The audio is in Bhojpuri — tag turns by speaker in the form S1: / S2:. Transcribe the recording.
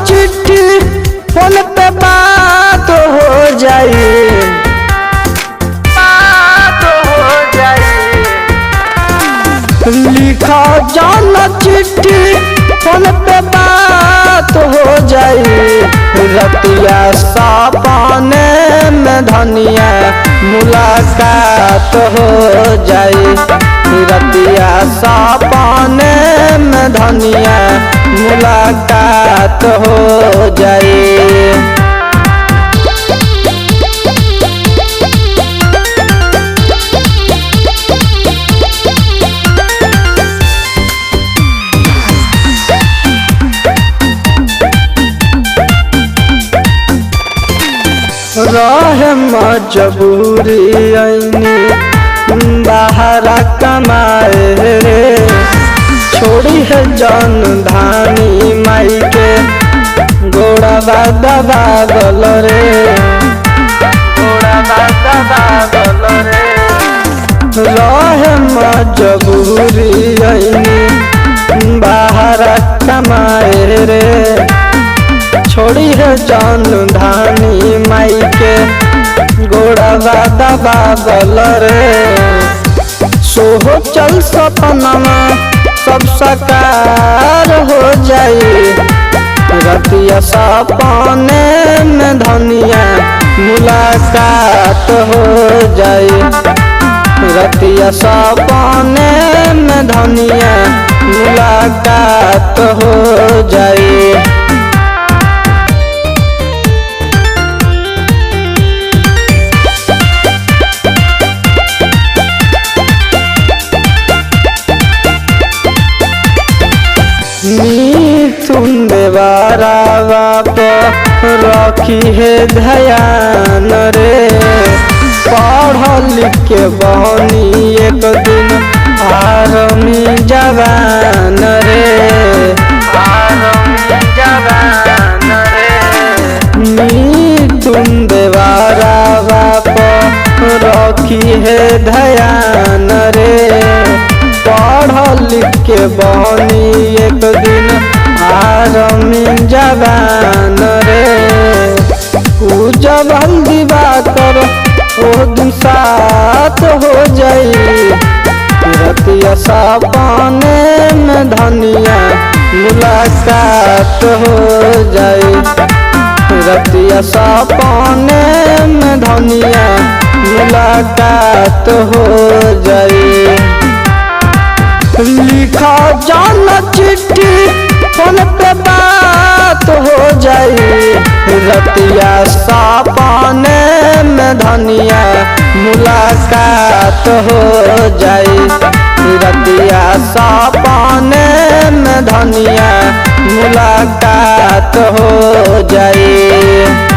S1: चिट्ठी फोन पे बात हो जाए, बात हो जाए। लिखा जाना चिट्ठी फोन पे बात हो जाए। रतिया सपने में धनिया मुलाकात हो जाए। रतिया सपने में धनिया मुलाकात हो जाए। रहे मजबूरी आईनी बाहर कमाए रे। छोड़ी है जन धानी माई के गोड़ा दबा गल रे, गोड़ा दबा गल रे। रहे मजबूरी आईनी बाहर कमाए रे। छोड़ी है जान धानी माई के गोड़ा दबा गल रे। सोहो चल सपना सब साकार हो जाए। रतिया सपने में धनिया मुलाकात हो जाए। रतिया सपने में धनिया मुलाकात हो जाए। मिथुन देवारा बाप रखी है ध्यान रे। पढ़ लिख के बहनी एक दिन आर्मी जवान रे, आर्मी जवान रे। मिथुन देवारा बाप रखी है ध्यान रे। पढ़ लिख के बहनी एक दिन आर्मी जवान रे। उ जब हल्दी बाकर ओ दिन साथ हो जाए। रतिया सपने में धनिया मुलाकात हो जाए। रतिया सपने में धनिया मुलाकात हो जाए। लिखा जाना चिट्ठी फोन पे बात हो जाए। रतिया सपने में धनिया मुलाकात हो जाए। रतिया सपने में धनिया मुलाकात हो जाए।